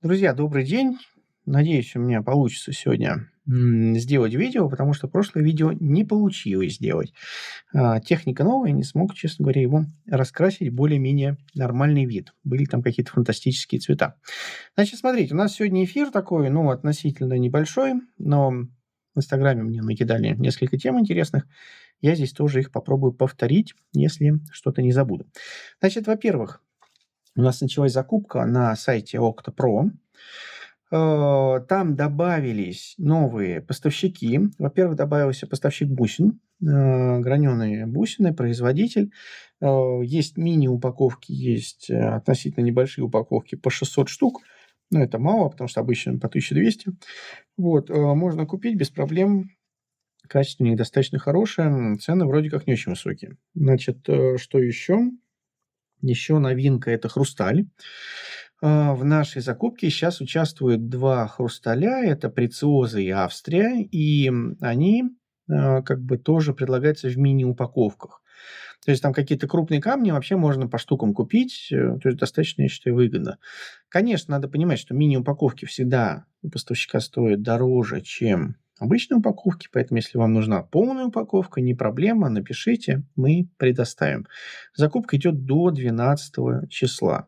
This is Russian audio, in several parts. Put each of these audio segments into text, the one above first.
Друзья, добрый день. Надеюсь, у меня получится сегодня сделать видео, потому что прошлое видео не получилось сделать. Техника новая, не смог, честно говоря, его раскрасить в более-менее нормальный вид. Были там какие-то фантастические цвета. Значит, смотрите, у нас сегодня эфир такой, ну, относительно небольшой, но в Инстаграме мне накидали несколько тем интересных. Я здесь тоже их попробую повторить, если что-то не забуду. Значит, во-первых, у нас началась закупка на сайте OctoPro. Там добавились новые поставщики. Во-первых, добавился поставщик бусин, граненые бусины, производитель. Есть мини-упаковки, есть относительно небольшие упаковки по 600 штук. Но это мало, потому что обычно по 1200. Вот, можно купить без проблем. Качество у них достаточно хорошее. Цены вроде как не очень высокие. Значит, что еще? Еще новинка – это хрусталь. В нашей закупке сейчас участвуют 2 хрусталя. Это "Прециоза" и "Австрия". И, они, как бы тоже предлагаются в мини-упаковках. То есть там какие-то крупные камни вообще можно по штукам купить. То есть достаточно, я считаю, выгодно. Конечно, надо понимать, что мини-упаковки всегда у поставщика стоят дороже, чем обычные упаковки. Поэтому, если вам нужна полная упаковка, не проблема, напишите, мы предоставим. Закупка идет до 12 числа.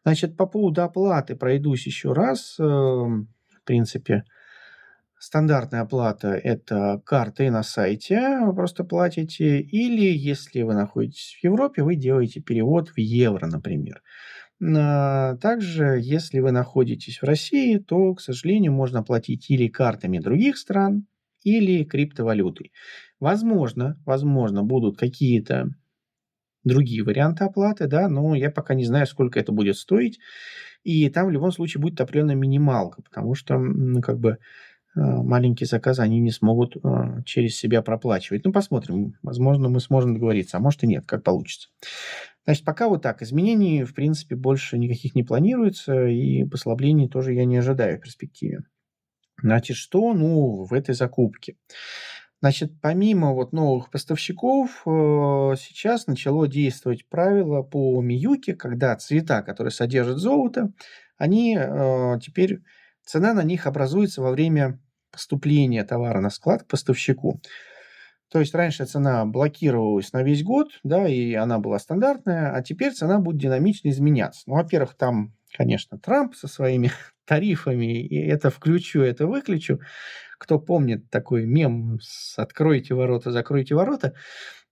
Значит, по поводу оплаты пройдусь еще раз. В принципе, стандартная оплата – это картой на сайте, вы просто платите. Или, если вы находитесь в Европе, вы делаете перевод в евро, например. Также, если вы находитесь в России, то, к сожалению, можно платить или картами других стран, или криптовалютой. Возможно, будут какие-то другие варианты оплаты, да, но я пока не знаю, сколько это будет стоить. И там в любом случае будет определенная минималка, потому что, как бы, маленькие заказы они не смогут, через себя проплачивать. Ну, посмотрим. Возможно, мы сможем договориться, а может и нет, как получится. Значит, пока вот так. Изменений, в принципе, больше никаких не планируется, и послаблений тоже я не ожидаю в перспективе. Значит, что, ну, в этой закупке? Значит, помимо вот новых поставщиков, сейчас начало действовать правило по Миюке, когда цвета, которые содержат золото, они, теперь цена на них образуется во время поступления товара на склад к поставщику. То есть раньше цена блокировалась на весь год, да, и она была стандартная, а теперь цена будет динамично изменяться. Ну, во-первых, там, конечно, Трамп со своими тарифами, и это включу, это выключу. Кто помнит такой мем с "откройте ворота, закройте ворота".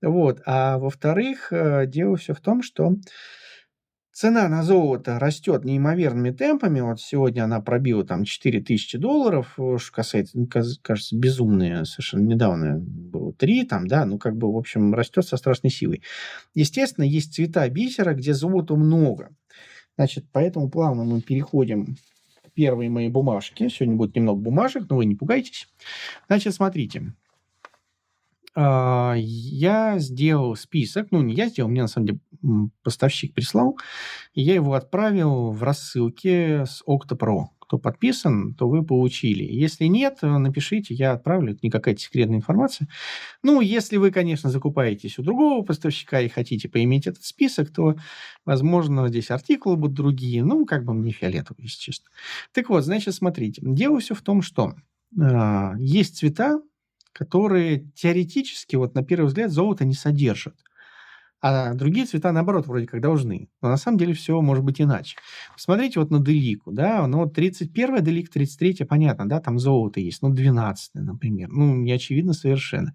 Вот. А во-вторых, дело все в том, что цена на золото растет неимоверными темпами. Вот сегодня она пробила там $4000. Что касается, ну, кажется, безумные совершенно недавно было 3 там, да, ну, как бы, в общем, растет со страшной силой. Естественно, есть цвета бисера, где золота много. Значит, поэтому плавно мы переходим к первой моей бумажке. Сегодня будет немного бумажек, но вы не пугайтесь. Значит, смотрите. Я сделал список. Ну, не я сделал, мне на самом деле, поставщик прислал. И я его отправил в рассылке с OctoPro. Кто подписан, то вы получили. Если нет, напишите, я отправлю. Это не какая-то секретная информация. Ну, если вы, конечно, закупаетесь у другого поставщика и хотите поиметь этот список, то, возможно, здесь артикулы будут другие. Ну, как бы мне фиолетово, если честно. Так вот, значит, смотрите. Дело все в том, что есть цвета, которые теоретически, вот на первый взгляд, золото не содержат. А другие цвета, наоборот, вроде как должны. Но на самом деле все может быть иначе. Посмотрите вот на делику, да, ну вот 31-я делика, 33-я, понятно, да, там золото есть, ну 12-я, например, ну не очевидно совершенно.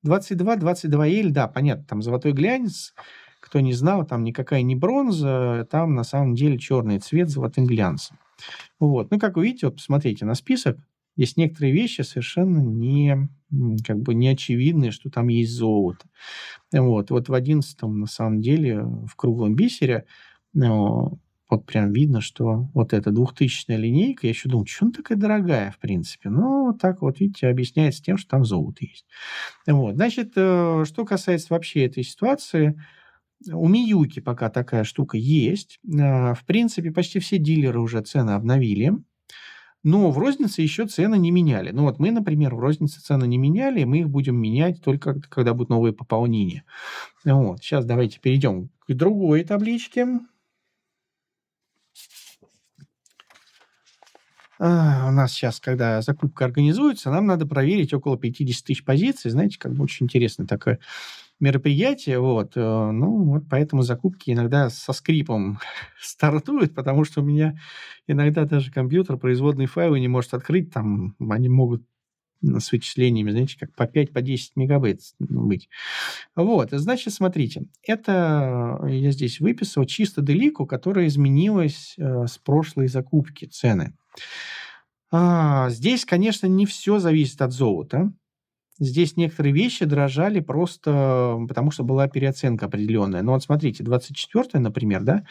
22, 22L, да, понятно, там золотой глянец, кто не знал, там никакая не бронза, там на самом деле черный цвет с золотым глянцем. Вот, ну как вы видите, вот посмотрите на список, есть некоторые вещи совершенно не, как бы не очевидные, что там есть золото. Вот в 11 на самом деле в круглом бисере, вот прям видно, что вот эта 2000-я линейка, я еще думал, чё она такая дорогая, в принципе. Но вот так вот, видите, объясняется тем, что там золото есть. Вот, значит, что касается вообще этой ситуации, у Миюки пока такая штука есть. В принципе, почти все дилеры уже цены обновили. Но в рознице еще цены не меняли. Ну вот мы, например, в рознице цены не меняли, и мы их будем менять только когда будут новые пополнения. Вот. Сейчас давайте перейдем к другой табличке. У нас сейчас, когда закупка организуется, нам надо проверить около 50 тысяч позиций. Знаете, как бы очень интересное такое мероприятие. Вот. Ну, вот поэтому закупки иногда со скрипом стартуют, потому что у меня иногда даже компьютер производные файлы не может открыть. Там они могут с вычислениями, знаете, как по 5, по 10 мегабайт быть. Вот, значит, смотрите, это я здесь выписал чисто делику, которая изменилась с прошлой закупки цены. Здесь, конечно, не все зависит от золота. Здесь некоторые вещи дорожали просто потому, что была переоценка определенная. Ну вот смотрите, 24, например, да,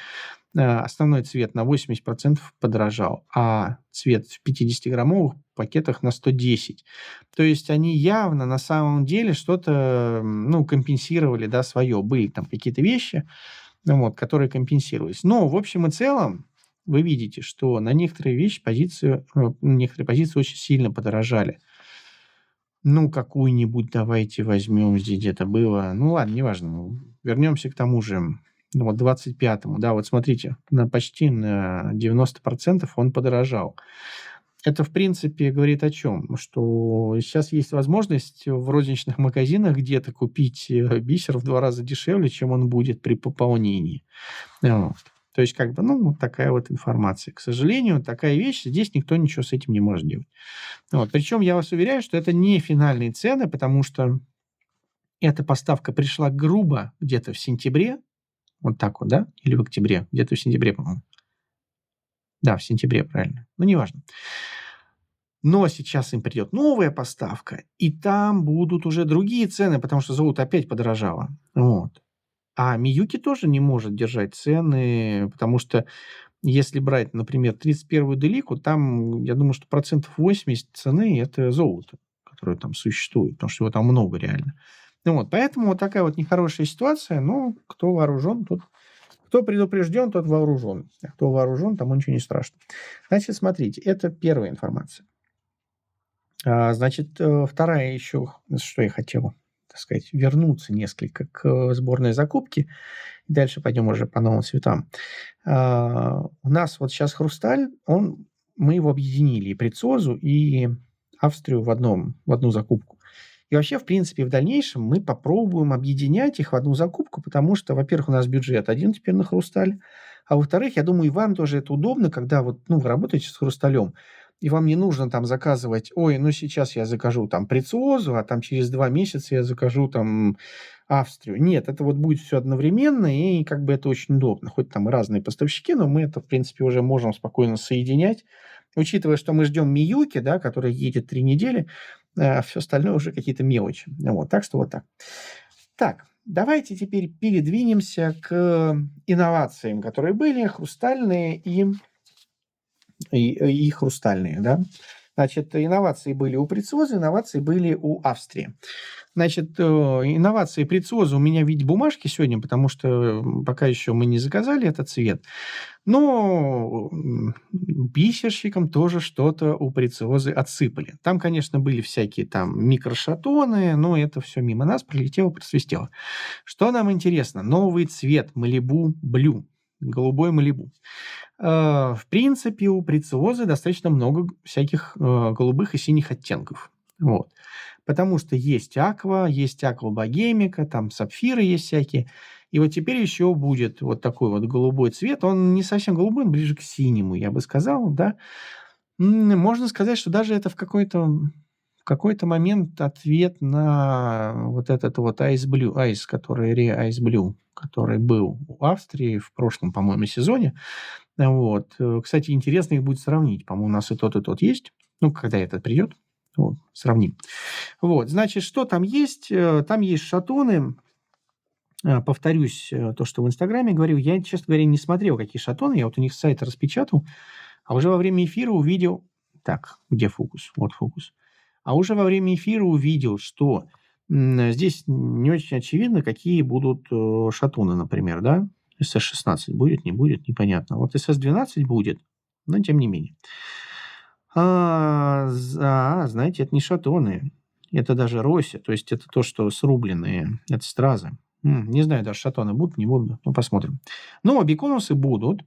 основной цвет на 80% подорожал, а цвет в 50-граммовых пакетах на 110. То есть они явно на самом деле что-то, ну, компенсировали, да, свое. Были там какие-то вещи, ну вот, которые компенсировались. Но в общем и целом вы видите, что на некоторые вещи некоторые позиции очень сильно подорожали. Ну, какую-нибудь давайте возьмем, здесь где-то было. Ну ладно, неважно. Вернемся к тому же, ну, вот 25-му. Да, вот смотрите, почти на 90% он подорожал. Это, в принципе, говорит о чем? Что сейчас есть возможность в розничных магазинах где-то купить бисер в 2 раза дешевле, чем он будет при пополнении. Вот. То есть, как бы, ну, вот такая вот информация. К сожалению, такая вещь, здесь никто ничего с этим не может делать. Вот. Причем я вас уверяю, что это не финальные цены, потому что эта поставка пришла грубо где-то в сентябре, вот так вот, да, или в октябре, где-то в сентябре, по-моему. Да, в сентябре, правильно. Ну, неважно. Но сейчас им придет новая поставка, и там будут уже другие цены, потому что золото опять подорожало. Вот. А Миюки тоже не может держать цены, потому что если брать, например, 31-ю делику, там, я думаю, что 80% цены – это золото, которое там существует, потому что его там много реально. Ну вот, поэтому вот такая вот нехорошая ситуация. Ну, кто вооружен, тот... Кто предупрежден, тот вооружен. А кто вооружен, тому ничего не страшно. Значит, смотрите, это первая информация. Значит, вторая еще, что я хотел, так сказать, вернуться несколько к сборной закупке. И дальше пойдем уже по новым цветам. У нас вот сейчас «Хрусталь», мы его объединили, и «Прецозу», и Австрию в одну закупку. И вообще, в принципе, в дальнейшем мы попробуем объединять их в одну закупку, потому что, во-первых, у нас бюджет один теперь на «Хрусталь», а во-вторых, я думаю, и вам тоже это удобно, когда вот, ну, вы работаете с «Хрусталем», и вам не нужно там заказывать: ой, ну сейчас я закажу там «Прецозу», а там через 2 месяца я закажу там Австрию. Нет, это вот будет все одновременно, и как бы это очень удобно. Хоть там и разные поставщики, но мы это, в принципе, уже можем спокойно соединять. Учитывая, что мы ждем Миюки, да, который едет 3 недели, а все остальное уже какие-то мелочи. Вот, так что вот так. Так, давайте теперь передвинемся к инновациям, которые были, «Хрустальные» и «Хрустальные», да. Значит, инновации были у «Прецозы», инновации были у Австрии. Значит, инновации «Прецозы» у меня в виде бумажки сегодня, потому что пока еще мы не заказали этот цвет. Но бисерщикам тоже что-то у «Прецозы» отсыпали. Там, конечно, были всякие там микрошатоны, но это все мимо нас пролетело, просвистело. Что нам интересно? Новый цвет Malibu Blue. Голубой Malibu. В принципе, у «Прецозы» достаточно много всяких голубых и синих оттенков. Вот. Потому что есть аква богемика, там сапфиры есть всякие. И вот теперь еще будет вот такой вот голубой цвет. Он не совсем голубой, он ближе к синему, я бы сказал, да. Можно сказать, что даже это в какой-то момент ответ на вот этот вот Ice Blue, Ice Blue, который был у Австрии в прошлом, по-моему, сезоне. Вот. Кстати, интересно их будет сравнить. По-моему, у нас и тот есть. Ну, когда этот придет, вот, сравним. Вот, значит, что там есть? Там есть шатоны. Повторюсь, то, что в Инстаграме говорил. Я, честно говоря, не смотрел, какие шатоны. Я вот у них с сайта распечатал. А уже во время эфира увидел... Так, где фокус? Вот фокус. А уже во время эфира увидел, что здесь не очень очевидно, какие будут шатоны, например, да? СС-16 будет, не будет, непонятно. Вот СС-12 будет, но тем не менее. Знаете, это не шатоны. Это даже роси, то есть это то, что срубленные. Это стразы. Не знаю, даже шатоны будут, не будут. Ну, посмотрим. Но беконусы будут.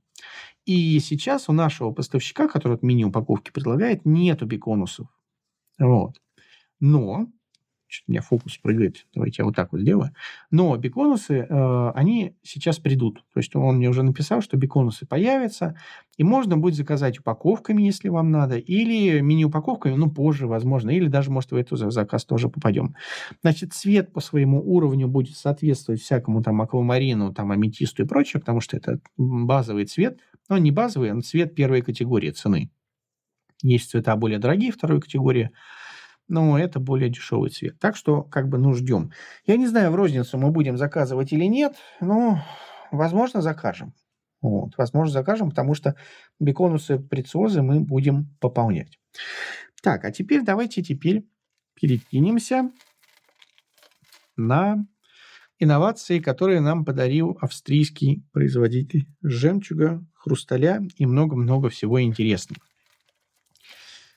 И сейчас у нашего поставщика, который вот мини-упаковки предлагает, нету беконусов. Вот. Но Чё-то у меня фокус прыгает. Давайте я вот так вот сделаю. Но беконусы, они сейчас придут. То есть он мне уже написал, что беконусы появятся, и можно будет заказать упаковками, если вам надо, или мини-упаковками, ну, позже, возможно, или даже, может, в эту заказ тоже попадем. Значит, цвет по своему уровню будет соответствовать всякому там аквамарину, там аметисту и прочее, потому что это базовый цвет. Но не базовый, а цвет первой категории цены. Есть цвета более дорогие второй категории, но это более дешевый цвет. Так что, как бы, ну, ждем. Я не знаю, в розницу мы будем заказывать или нет, но, возможно, закажем. Вот, возможно, закажем, потому что беконусы прециозы мы будем пополнять. Так, а теперь давайте перекинемся на инновации, которые нам подарил австрийский производитель жемчуга, хрусталя и много-много всего интересного.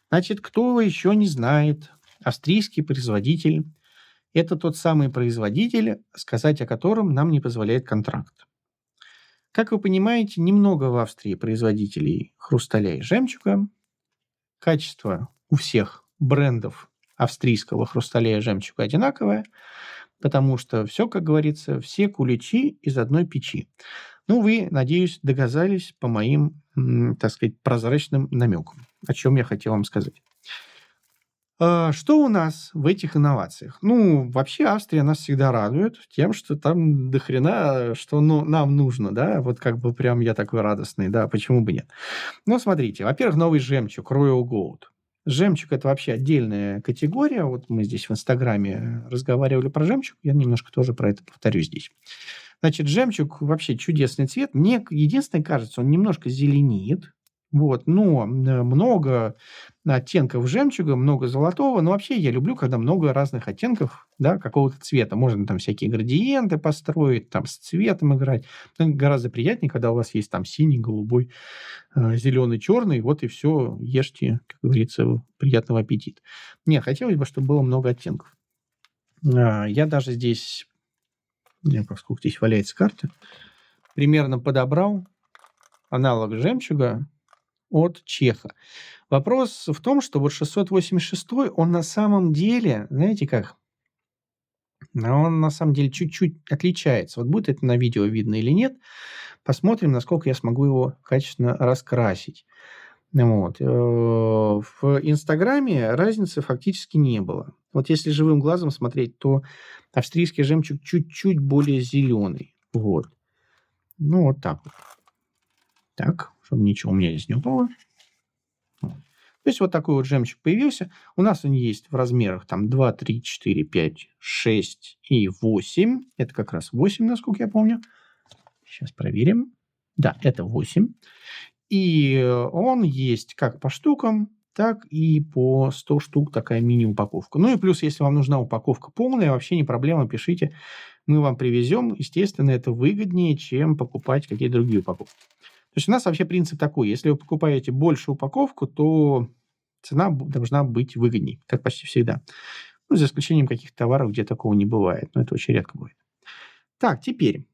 Значит, кто еще не знает, австрийский производитель – это тот самый производитель, сказать о котором нам не позволяет контракт. Как вы понимаете, немного в Австрии производителей хрусталя и жемчуга. Качество у всех брендов австрийского хрусталя и жемчуга одинаковое, потому что все, как говорится, все куличи из одной печи. Ну, вы, надеюсь, догадались по моим, так сказать, прозрачным намекам, о чем я хотел вам сказать. Что у нас в этих инновациях? Ну, вообще Австрия нас всегда радует тем, что там до хрена, что нам нужно, да, вот как бы прям я такой радостный, да, почему бы нет. Ну, смотрите, во-первых, новый жемчуг Royal Gold. Жемчуг – это вообще отдельная категория. Вот мы здесь в Инстаграме разговаривали про жемчуг, я немножко тоже про это повторю здесь. Значит, жемчуг вообще чудесный цвет. Мне единственное кажется, он немножко зеленеет. Вот, но много оттенков жемчуга, много золотого. Но вообще я люблю, когда много разных оттенков, да, какого-то цвета. Можно там всякие градиенты построить, там с цветом играть. Но гораздо приятнее, когда у вас есть там синий, голубой, зеленый, черный. Вот и все, ешьте, как говорится, приятного аппетита. Нет, хотелось бы, чтобы было много оттенков. Я даже здесь, сколько здесь валяется карта, примерно подобрал аналог жемчуга от Чеха. Вопрос в том, что вот 686, он на самом деле, знаете как, он на самом деле чуть-чуть отличается. Вот будет это на видео видно или нет. Посмотрим, насколько я смогу его качественно раскрасить. Вот. В Инстаграме разницы фактически не было. Вот если живым глазом смотреть, то австрийский жемчуг чуть-чуть более зеленый. Вот. Ну, вот так вот. Так, чтобы ничего у меня здесь не упало. Вот. То есть вот такой вот жемчуг появился. У нас он есть в размерах там 2, 3, 4, 5, 6 и 8. Это как раз 8, насколько я помню. Сейчас проверим. Да, это 8. И он есть как по штукам, так и по 100 штук такая мини-упаковка. Ну и плюс, если вам нужна упаковка полная, вообще не проблема, пишите. Мы вам привезем. Естественно, это выгоднее, чем покупать какие-то другие упаковки. То есть у нас вообще принцип такой. Если вы покупаете большую упаковку, то цена должна быть выгодней, как почти всегда. Ну, за исключением каких-то товаров, где такого не бывает. Но это очень редко бывает. Так, теперь.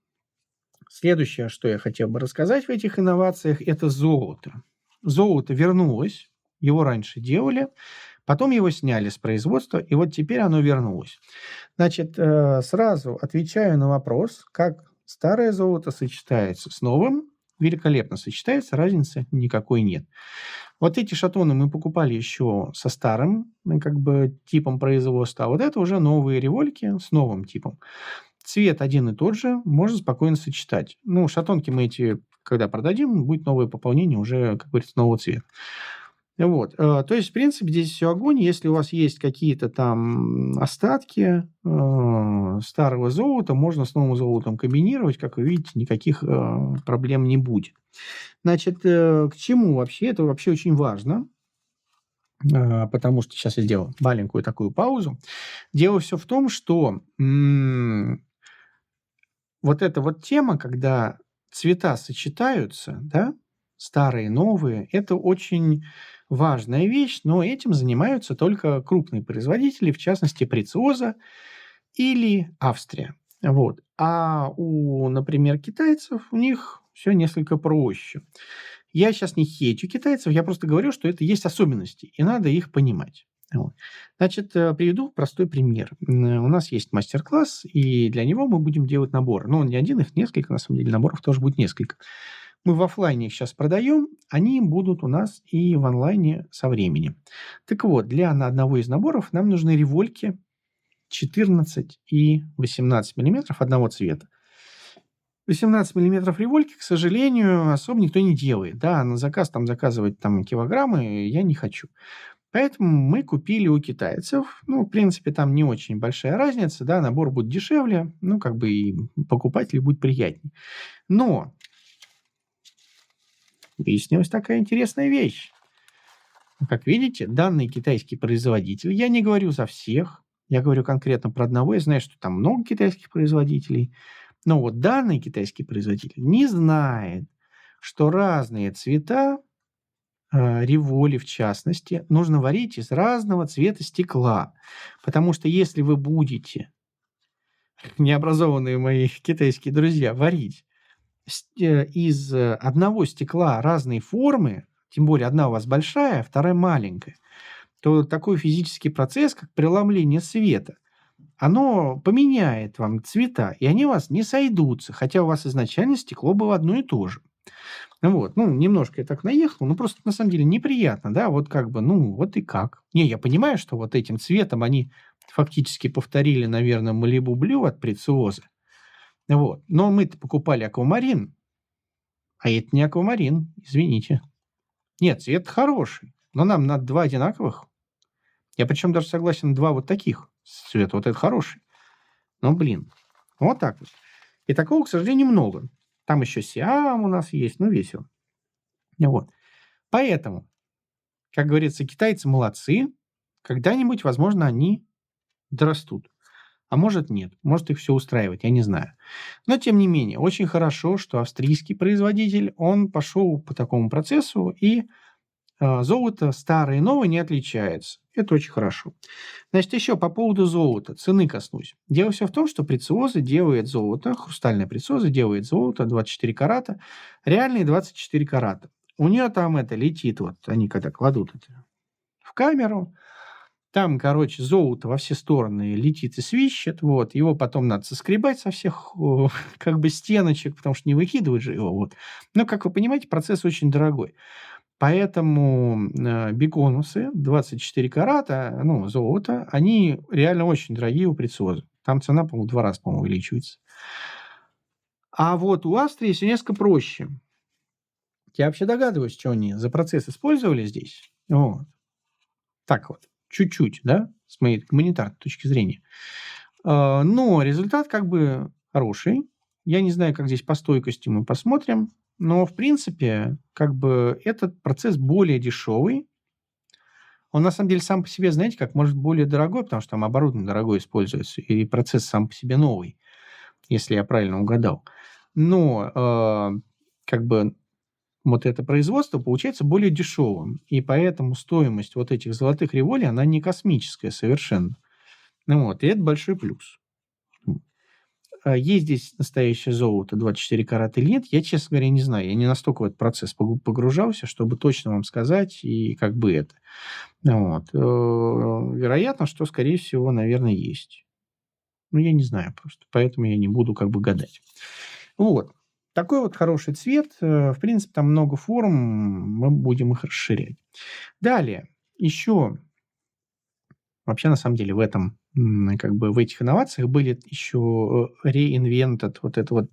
Следующее, что я хотел бы рассказать в этих инновациях, это золото. Золото вернулось. Его раньше делали. Потом его сняли с производства. И вот теперь оно вернулось. Значит, сразу отвечаю на вопрос, как старое золото сочетается с новым. Великолепно сочетается, разницы никакой нет. Вот эти шатоны мы покупали еще со старым как бы типом производства, а вот это уже новые револьки с новым типом. Цвет один и тот же, можно спокойно сочетать. Ну, шатонки мы эти, когда продадим, будет новое пополнение уже, как говорится, нового цвета. Вот. То есть, в принципе, здесь все огонь. Если у вас есть какие-то там остатки старого золота, можно с новым золотом комбинировать. Как вы видите, никаких проблем не будет. Значит, к чему вообще? Это вообще очень важно. Потому что сейчас я сделаю маленькую такую паузу. Дело все в том, что вот эта вот тема, когда цвета сочетаются, да, старые, новые, это очень важная вещь, но этим занимаются только крупные производители, в частности, Прециоза или Австрия. Вот. А у, например, китайцев, у них все несколько проще. Я сейчас не хейчу китайцев, я просто говорю, что это есть особенности, и надо их понимать. Вот. Значит, приведу простой пример. У нас есть мастер-класс, и для него мы будем делать наборы. Но он не один, их несколько, на самом деле, наборов тоже будет несколько. Мы в оффлайне их сейчас продаем, они будут у нас и в онлайне со временем. Так вот, для одного из наборов нам нужны револьки 14 и 18 миллиметров одного цвета. 18 миллиметров револьки, к сожалению, особо никто не делает. Да, на заказ там заказывать там килограммы я не хочу. Поэтому мы купили у китайцев. Ну, в принципе, там не очень большая разница, да, набор будет дешевле, ну, как бы и покупателю будет приятнее. Но выяснилась такая интересная вещь. Как видите, данный китайский производитель, я не говорю за всех, я говорю конкретно про одного, я знаю, что там много китайских производителей, но вот данный китайский производитель не знает, что разные цвета, револи в частности, нужно варить из разного цвета стекла. Потому что если вы будете, необразованные мои китайские друзья, варить из одного стекла разные формы, тем более одна у вас большая, вторая маленькая, то такой физический процесс, как преломление света, оно поменяет вам цвета, и они у вас не сойдутся, хотя у вас изначально стекло было одно и то же. Вот, ну, немножко я так наехал, но просто на самом деле неприятно, да, вот как бы, ну, вот и как. Не, я понимаю, что вот этим цветом они фактически повторили, наверное, Malibu Blue от Прециозы, вот, но мы-то покупали аквамарин, а это не аквамарин, извините. Нет, цвет хороший, но нам надо два одинаковых. Я причем даже согласен, два вот таких цвета, вот это хороший. Но, блин, вот так вот. И такого, к сожалению, много. Там еще Сиам у нас есть, ну, весело. Вот. Поэтому, как говорится, китайцы молодцы. Когда-нибудь, возможно, они дорастут. А может, нет. Может, их все устраивает, я не знаю. Но, тем не менее, очень хорошо, что австрийский производитель, он пошел по такому процессу, и золото старое и новое не отличается. Это очень хорошо. Значит, еще по поводу золота, цены коснусь. Дело все в том, что Прециоза делает золото, хрустальная Прециоза делает золото 24 карата, реальные 24 карата. У нее там это летит, вот они когда кладут это в камеру, там, короче, золото во все стороны летит и свищет, вот, его потом надо соскребать со всех как бы стеночек, потому что не выкидывать же его, вот. Но, как вы понимаете, процесс очень дорогой. Поэтому биконусы 24 карата, ну, золото, они реально очень дорогие у Прециозы. Там цена, по-моему, в 2 раза, по-моему, увеличивается. А вот у Австрии все несколько проще. Я вообще догадываюсь, что они за процесс использовали здесь. Вот. Так вот, чуть-чуть, да, с моей гуманитарной точки зрения. Но результат как бы хороший. Я не знаю, как здесь по стойкости мы посмотрим. Но, в принципе, как бы этот процесс более дешевый. Он, на самом деле, сам по себе, знаете, как может более дорогой, потому что там оборудование дорогое используется, и процесс сам по себе новый, если я правильно угадал. Но как бы вот это производство получается более дешевым, и поэтому стоимость вот этих золотых револей, она не космическая совершенно. Ну вот, и это большой плюс. Есть здесь настоящее золото 24 карата или нет, я, честно говоря, не знаю. Я не настолько в этот процесс погружался, чтобы точно вам сказать, и как бы это. Вот. Вероятно, что, скорее всего, наверное, есть. Ну, я не знаю просто, поэтому я не буду как бы гадать. Вот. Такой вот хороший цвет. В принципе, там много форм, мы будем их расширять. Далее, еще вообще, на самом деле, в этом, как бы в этих инновациях были еще reinvented, вот это вот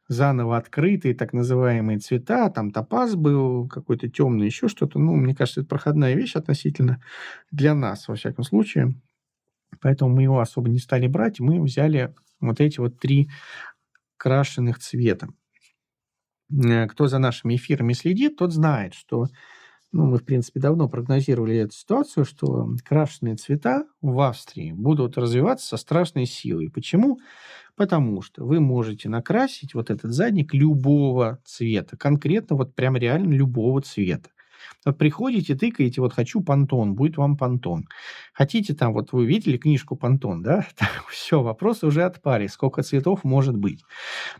заново открытые так называемые цвета, там топаз был какой-то темный, еще что-то. Ну, мне кажется, это проходная вещь относительно для нас, во всяком случае. Поэтому мы его особо не стали брать, мы взяли вот эти вот 3 крашеных цвета. Кто за нашими эфирами следит, тот знает, что мы, в принципе, давно прогнозировали эту ситуацию, что крашеные цвета в Австрии будут развиваться со страшной силой. Почему? Потому что вы можете накрасить вот этот задник любого цвета, конкретно вот прям реально любого цвета. Вот приходите, тыкаете, вот хочу понтон, будет вам понтон. Хотите там, вот вы видели книжку «Понтон», да? Все, вопросы уже отпали, сколько цветов может быть.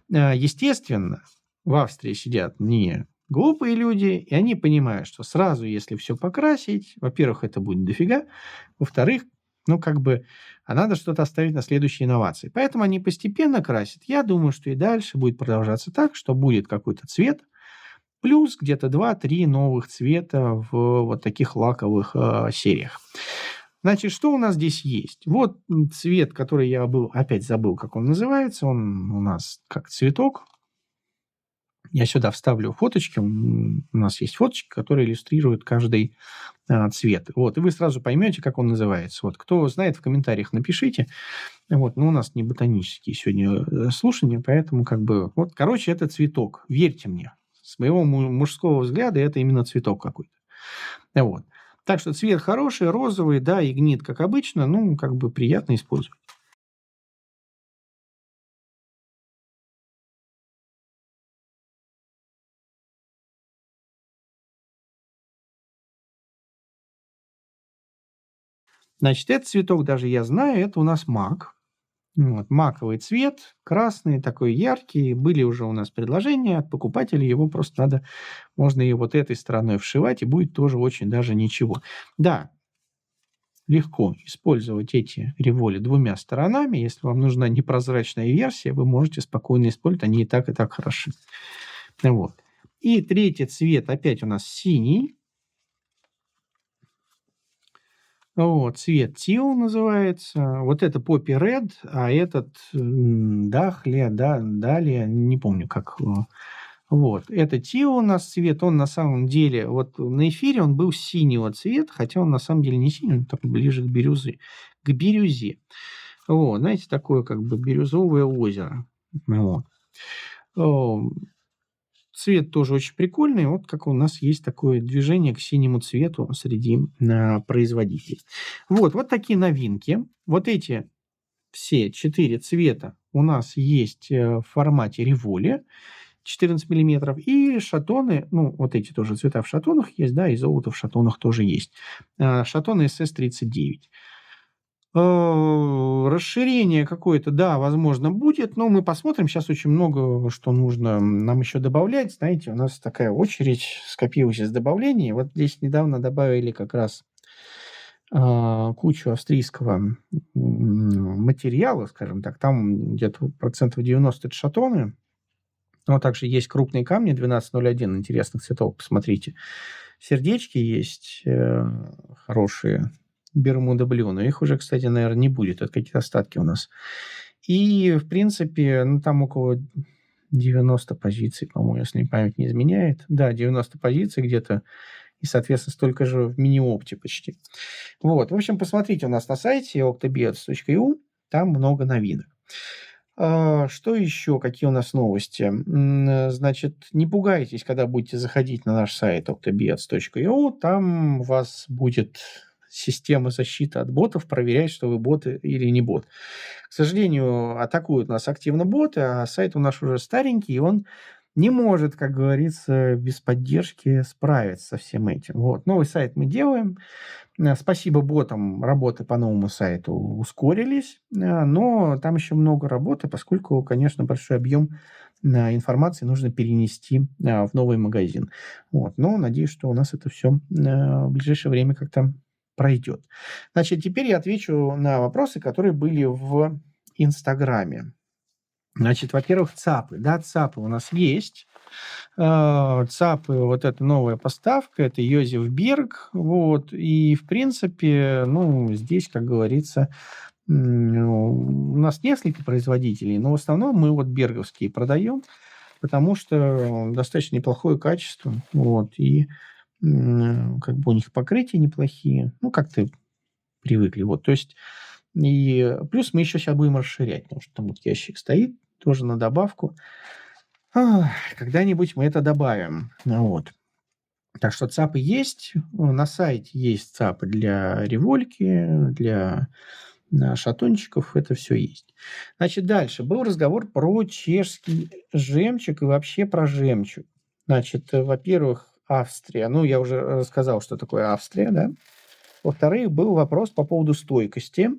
Естественно, в Австрии сидят не глупые люди, и они понимают, что сразу, если все покрасить, во-первых, это будет дофига, во-вторых, ну, как бы, а надо что-то оставить на следующие инновации. Поэтому они постепенно красят. Я думаю, что и дальше будет продолжаться так, что будет какой-то цвет, плюс где-то два-три новых цвета в вот таких лаковых сериях. Значит, что у нас здесь есть? Вот цвет, который я опять забыл, как он называется. Он у нас как цветок. Я сюда вставлю фоточки. У нас есть фоточки, которые иллюстрируют каждый цвет. Вот, и вы сразу поймете, как он называется. Вот, кто знает, в комментариях напишите. Вот, но у нас не ботанические сегодня слушания, поэтому как бы... Вот, короче, это цветок. Верьте мне. С моего мужского взгляда это именно цветок какой-то. Вот. Так что цвет хороший, розовый, да, и гнит, как обычно, ну, как бы приятно использовать. Значит, этот цветок даже я знаю, это у нас мак. Вот, маковый цвет, красный, такой яркий. Были уже у нас предложения от покупателей, его просто надо, можно и вот этой стороной вшивать, и будет тоже очень даже ничего. Да, легко использовать эти револи двумя сторонами. Если вам нужна непрозрачная версия, вы можете спокойно использовать, они и так хороши. Вот. И третий цвет опять у нас синий. Вот, цвет Teal называется. Вот это Poppy Red, а этот Дахлия, да, Далия, не помню, как. Вот, это Teal у нас цвет, он на самом деле, вот на эфире он был синего цвета, хотя он на самом деле не синий, он такой ближе к бирюзе. Вот, знаете, такое как бы бирюзовое озеро. Вот. Цвет тоже очень прикольный. Вот как у нас есть такое движение к синему цвету среди производителей. Вот такие новинки. Вот эти все 4 цвета у нас есть в формате Револи 14 миллиметров. И шатоны, ну, вот эти тоже цвета в шатонах есть, да, и золото в шатонах тоже есть. Шатоны SS39. Расширение какое-то, да, возможно, будет, но мы посмотрим. Сейчас очень много что нужно нам еще добавлять. Знаете, у нас такая очередь скопилась из добавлений. Вот здесь недавно добавили как раз кучу австрийского материала, скажем так. Там где-то процентов 90 это шатоны. Но также есть крупные камни 1201 интересных цветов. Посмотрите. Сердечки есть хорошие. Бермуда Блю, но их уже, кстати, наверное, не будет. Это какие-то остатки у нас. И, в принципе, ну, там около 90 позиций, по-моему, если память не изменяет. Да, 90 позиций где-то. И, соответственно, столько же в мини-опте почти. Вот. В общем, посмотрите у нас на сайте octobiots.eu. Там много новинок. Что еще? Какие у нас новости? Значит, не пугайтесь, когда будете заходить на наш сайт octobiots.eu. Там у вас будет система защиты от ботов проверять, что вы боты или не бот. К сожалению, атакуют нас активно боты, а сайт у нас уже старенький, и он не может, как говорится, без поддержки справиться со всем этим. Вот. Новый сайт мы делаем. Спасибо ботам, работы по новому сайту ускорились, но там еще много работы, поскольку, конечно, большой объем информации нужно перенести в новый магазин. Вот. Но надеюсь, что у нас это все в ближайшее время как-то пройдет. Значит, теперь я отвечу на вопросы, которые были в Инстаграме. Значит, во-первых, ЦАПы. Да, ЦАПы у нас есть. ЦАПы, вот эта новая поставка, это Йозеф Берг. Вот, и, в принципе, ну, здесь, как говорится, у нас несколько производителей, но в основном мы вот берговские продаем, потому что достаточно неплохое качество. Вот, и как бы у них покрытия неплохие. Ну, как-то привыкли. Вот, то есть, и плюс мы еще сейчас будем расширять, потому что там вот ящик стоит тоже на добавку. Когда-нибудь мы это добавим. Вот. Так что ЦАПы есть. На сайте есть ЦАПы для револьки, для шатончиков. Это все есть. Значит, дальше. Был разговор про чешский жемчуг и вообще про жемчуг. Значит, во-первых, Австрия. Ну, я уже рассказал, что такое Австрия, да. Во-вторых, был вопрос по поводу стойкости.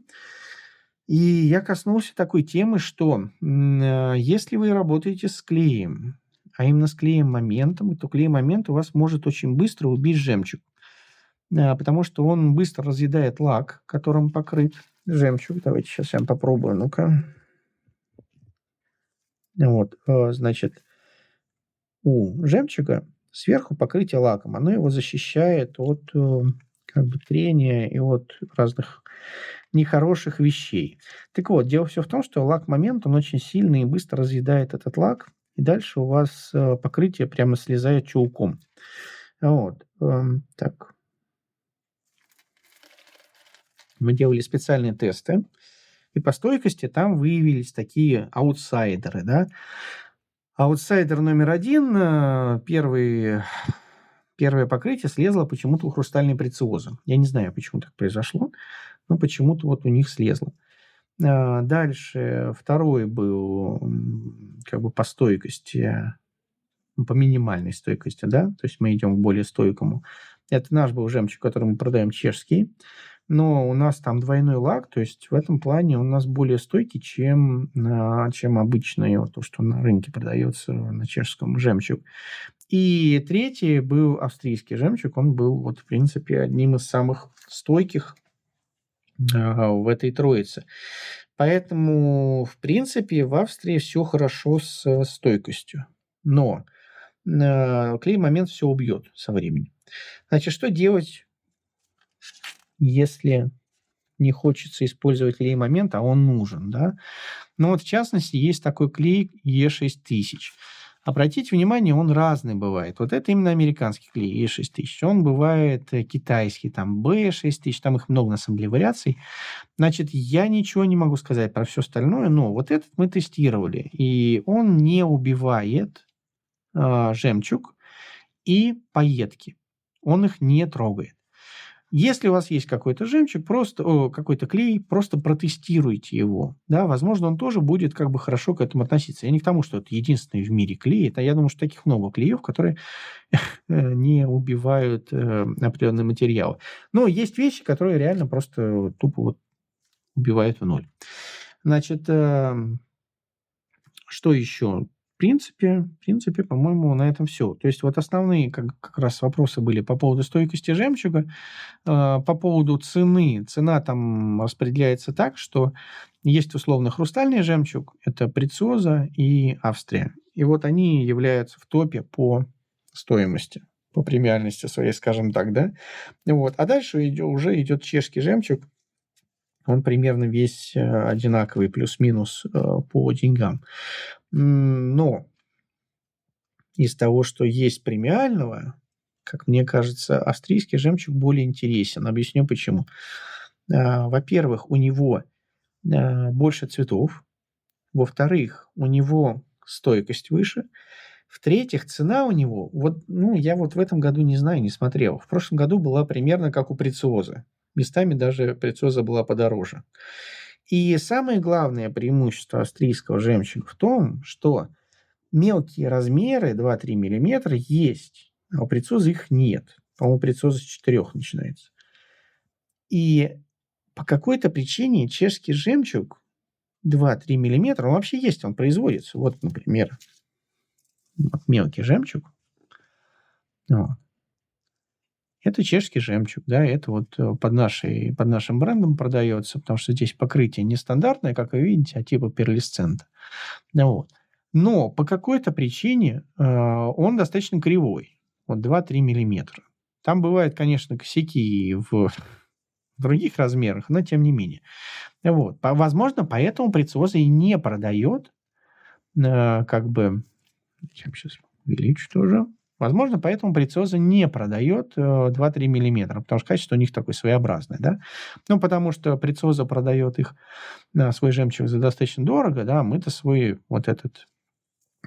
И я коснулся такой темы, что если вы работаете с клеем, а именно с клеем-моментом, то клей-момент у вас может очень быстро убить жемчуг. Потому что он быстро разъедает лак, которым покрыт жемчуг. Давайте сейчас я попробую. Ну-ка. Вот, значит, у жемчуга сверху покрытие лаком. Оно его защищает от как бы трения и от разных нехороших вещей. Так вот, дело все в том, что лак-момент, он очень сильный и быстро разъедает этот лак, и дальше у вас покрытие прямо слезает чулком. Вот. Так. Мы делали специальные тесты, и по стойкости там выявились такие аутсайдеры, да. Аутсайдер номер 1, первое покрытие слезло почему-то у хрустальной прециозы. Я не знаю, почему так произошло, но почему-то вот у них слезло. Дальше второй был как бы по стойкости, по минимальной стойкости, да, то есть мы идем к более стойкому. Это наш был жемчуг, который мы продаем, чешский, но у нас там двойной лак, то есть в этом плане он у нас более стойкий, чем обычный, вот то, что на рынке продается на чешском жемчуг. И третий был австрийский жемчуг, он был вот в принципе одним из самых стойких в этой троице. Поэтому, в принципе, в Австрии все хорошо с стойкостью. Но клей-момент все убьет со временем. Значит, что делать, если не хочется использовать клей-момент, а он нужен, да? Ну вот, в частности, есть такой клей Е6000. Обратите внимание, он разный бывает. Вот это именно американский клей Е6000. Он бывает китайский, там Б6000, там их много на самом деле вариаций. Значит, я ничего не могу сказать про все остальное, но вот этот мы тестировали, и он не убивает жемчуг и пайетки. Он их не трогает. Если у вас есть какой-то жемчуг, какой-то клей, просто протестируйте его. Да, возможно, он тоже будет как бы хорошо к этому относиться. Я не к тому, что это единственный в мире клей. Это, я думаю, что таких много клеев, которые не убивают определенные материалы. Но есть вещи, которые реально просто тупо вот убивают в ноль. Значит, что еще? В принципе, по-моему, на этом все. То есть вот основные как раз вопросы были по поводу стойкости жемчуга, по поводу цены. Цена там распределяется так, что есть условно хрустальный жемчуг, это Прециоза и Австрия. И вот они являются в топе по стоимости, по премиальности своей, скажем так, да. Вот. А дальше уже идет чешский жемчуг. Он примерно весь одинаковый, плюс-минус по деньгам. Но из того, что есть премиального, как мне кажется, австрийский жемчуг более интересен. Объясню почему. Во-первых, у него больше цветов. Во-вторых, у него стойкость выше. В-третьих, цена у него, я вот в этом году не знаю, не смотрел. В прошлом году была примерно как у Прециозы. Местами даже Прециоза была подороже. И самое главное преимущество австрийского жемчуга в том, что мелкие размеры 2-3 мм есть, а у Прециозы их нет. По-моему, Прециоза с 4 начинается. И по какой-то причине чешский жемчуг 2-3 мм, он вообще есть, он производится. Вот, например, вот мелкий жемчуг. Вот. Это чешский жемчуг, да, это вот под нашим брендом продается, потому что здесь покрытие нестандартное, как вы видите, а типа перлесцента. Вот. Но по какой-то причине он достаточно кривой, вот 2-3 миллиметра. Там бывают, конечно, косяки в других размерах, но тем не менее. Вот. Возможно, поэтому Прециоза и не продает, сейчас увеличу тоже. Возможно, поэтому Прециоза не продает 2-3 миллиметра, потому что качество у них такое своеобразное, да. Ну, потому что Прециоза продает свой жемчуг за достаточно дорого, да, мы-то свой вот этот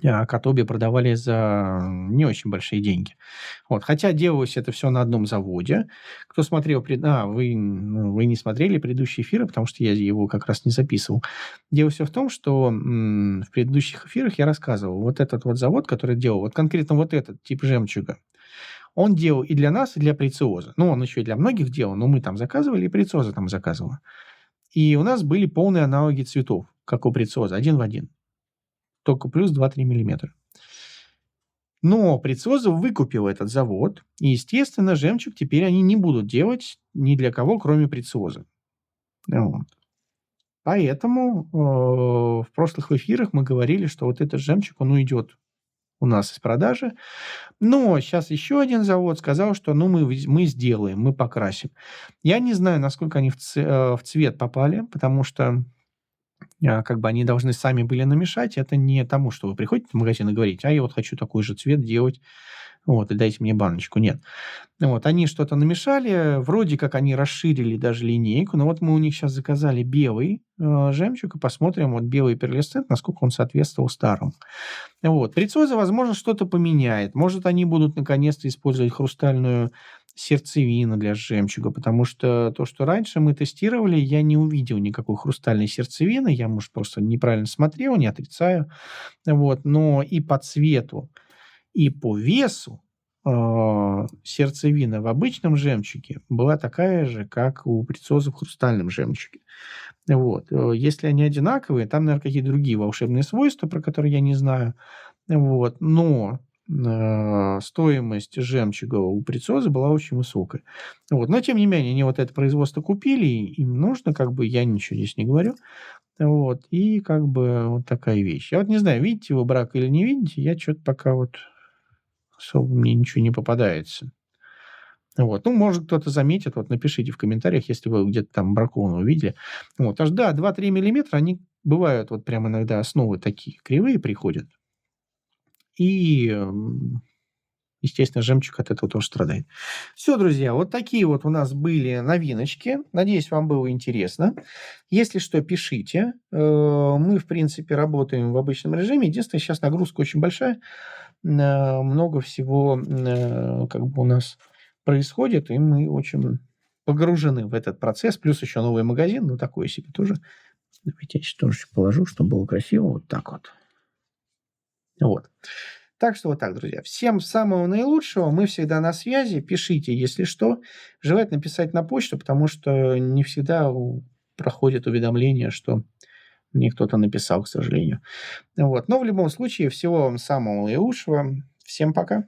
Котоби продавали за не очень большие деньги. Вот. Хотя делалось это все на одном заводе. Кто смотрел... вы не смотрели предыдущие эфиры, потому что я его как раз не записывал. Дело все в том, что в предыдущих эфирах я рассказывал, вот этот вот завод, который делал, вот конкретно вот этот тип жемчуга, он делал и для нас, и для Прециоза. Ну, он еще и для многих делал, но мы там заказывали, и Прециоза там заказывала. И у нас были полные аналоги цветов, как у Прециоза, один в один. Только плюс 2-3 миллиметра. Но Прицозов выкупил этот завод, и, естественно, жемчуг теперь они не будут делать ни для кого, кроме Прицоза. Вот. Поэтому в прошлых эфирах мы говорили, что вот этот жемчуг, он уйдет у нас из продажи. Но сейчас еще один завод сказал, что ну мы сделаем, мы покрасим. Я не знаю, насколько они в цвет попали, потому что как бы они должны сами были намешать. Это не тому, что вы приходите в магазин и говорите, а я вот хочу такой же цвет делать, вот, и дайте мне баночку. Нет. Вот, они что-то намешали, вроде как они расширили даже линейку, но вот мы у них сейчас заказали белый жемчуг и посмотрим, вот белый перлесцент, насколько он соответствовал старому. Вот. Прицоза, возможно, что-то поменяет. Может, они будут наконец-то использовать хрустальную сердцевину для жемчуга, потому что то, что раньше мы тестировали, я не увидел никакой хрустальной сердцевины. Я, может, просто неправильно смотрел, не отрицаю. Вот. Но и по цвету, и по весу сердцевина в обычном жемчуге была такая же, как у Прицоза в хрустальном жемчуге. Вот. Если они одинаковые, там, наверное, какие-то другие волшебные свойства, про которые я не знаю. Вот. Но стоимость жемчуга у Прицоза была очень высокая. Вот. Но, тем не менее, они вот это производство купили, им нужно, как бы, я ничего здесь не говорю. Вот. И как бы вот такая вещь. Я вот не знаю, видите вы брак или не видите, я что-то пока вот особо мне ничего не попадается. Вот. Ну, может, кто-то заметит, вот напишите в комментариях, если вы где-то там бракованного увидели. Вот. Аж да, 2-3 миллиметра, они бывают вот прям иногда основы такие кривые приходят. И, естественно, жемчуг от этого тоже страдает. Все, друзья, вот такие вот у нас были новиночки. Надеюсь, вам было интересно. Если что, пишите. Мы, в принципе, работаем в обычном режиме. Единственное, сейчас нагрузка очень большая. Много всего как бы у нас происходит, и мы очень погружены в этот процесс. Плюс еще новый магазин, ну, такой себе тоже. Давайте я сейчас тоже положу, чтобы было красиво. Вот так вот. Вот. Так что вот так, друзья. Всем самого наилучшего. Мы всегда на связи. Пишите, если что. Желательно писать на почту, потому что не всегда проходит уведомление, что мне кто-то написал, к сожалению. Вот. Но в любом случае, всего вам самого наилучшего. Всем пока.